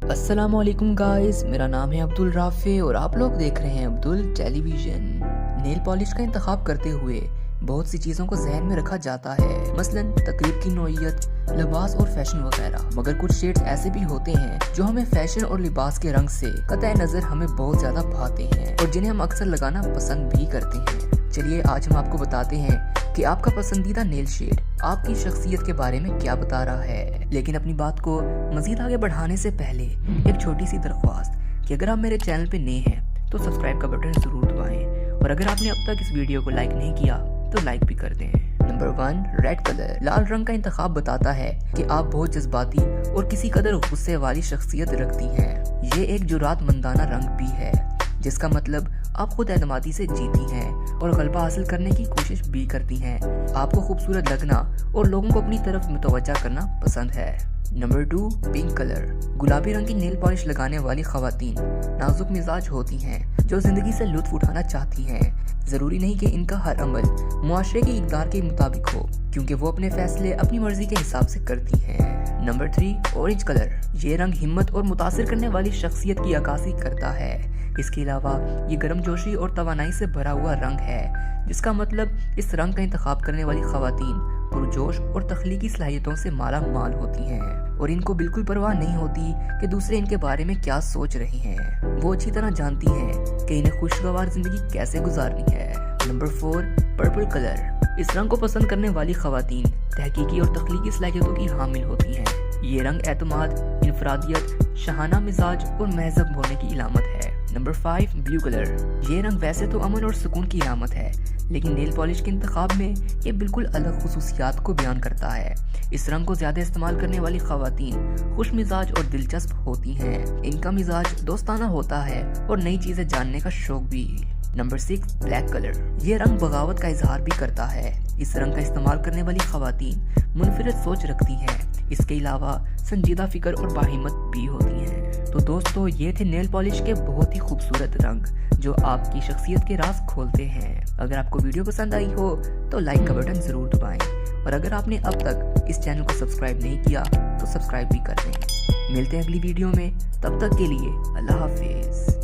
अस्सलामुअलैकुम गाइस, मेरा नाम है अब्दुल राफे और आप लोग देख रहे हैं अब्दुल टेलीविजन। नेल पॉलिश का इंतखाब करते हुए बहुत सी चीज़ों को जहन में रखा जाता है, मसलन तकरीब की नौइयत, लिबास और फैशन वगैरह। मगर कुछ शेड्स ऐसे भी होते हैं जो हमें फैशन और लिबास के रंग से कतई नज़र हमें बहुत ज़्यादा भाते हैं और जिन्हें हम अक्सर लगाना पसंद भी करते हैं। चलिए आज हम आपको बताते हैं कि आपका पसंदीदा नेल शेड आपकी शख्सियत के बारे में क्या बता रहा है। लेकिन अपनी बात को मजीद आगे बढ़ाने से पहले एक छोटी सी दरख्वास्त कि अगर आप मेरे चैनल पे नए हैं तो सब्सक्राइब का बटन जरूर दबाएं और अगर आपने अब तक इस वीडियो को लाइक नहीं किया तो लाइक भी कर दें। Number 1, red colour. लाल रंग का इंतखाब बताता है कि आप बहुत जज्बाती और किसी कदर गुस्से वाली शख्सियत रखती हैं। ये एक जुरातमंदाना रंग भी है, जिसका मतलब आप खुद एतमादी से जीती हैं और गलबा हासिल करने की कोशिश भी करती हैं। आपको खूबसूरत लगना और लोगों को अपनी तरफ मुतवज्जा करना पसंद है। Number 2, pink colour. गुलाबी रंग की नेल पॉलिश लगाने वाली खवातीन नाजुक मिजाज होती हैं जो जिंदगी से लुत्फ उठाना चाहती हैं। जरूरी नहीं कि इनका हर अमल मुआशरे की इक़दार के मुताबिक हो, क्योंकि वो अपने फैसले अपनी मर्जी के हिसाब से करती हैं। Number 3, orange colour. ये रंग हिम्मत और मुतासिर करने वाली शख्सियत की अक्कासी करता है। इसके अलावा ये गर्मजोशी और तवानाई से भरा हुआ रंग है, जिसका मतलब इस रंग का इंतखाब करने वाली खवातीन पुरजोश और तख्लीकी सलाहियतों से माला माल होती हैं और इनको बिल्कुल परवाह नहीं होती कि दूसरे इनके बारे में क्या सोच रहे हैं। वो अच्छी तरह जानती हैं कि इन्हें खुशगवार जिंदगी कैसे गुजारनी है। Number 4, purple colour. इस रंग को पसंद करने वाली खवातीन तहकीकी और तख्लीकी सलाहियतों की हामिल होती हैं। ये रंग एतमाद, इनफरादियत, शहाना मिजाज और महजब होने की इलामत है। Number 5, blue colour. ये रंग वैसे तो अमन और सुकून की इलामत है, लेकिन नेल पॉलिश के इंतखाब में ये बिल्कुल अलग खुसूसियात को बयान करता है। इस रंग को ज्यादा इस्तेमाल करने वाली खवातीन खुश मिजाज और दिलचस्प होती हैं। इनका मिजाज दोस्ताना होता है और नई चीजें जानने का शौक भी। Number 6, black colour. ये रंग बगावत का इजहार भी करता है। इस रंग का इस्तेमाल करने वाली खवातीन मुनफरिद सोच रखती हैं। इसके अलावा संजीदा फिक्र और बाहिम्मत भी होती हैं। तो दोस्तों, ये थे नेल पॉलिश के बहुत ही खूबसूरत रंग जो आपकी शख्सियत के राज खोलते हैं। अगर आपको वीडियो पसंद आई हो तो लाइक का बटन जरूर दबाएं और अगर आपने अब तक इस चैनल को सब्सक्राइब नहीं किया तो सब्सक्राइब भी कर दें। मिलते हैं अगली वीडियो में, तब तक के लिए अल्लाह हाफिज।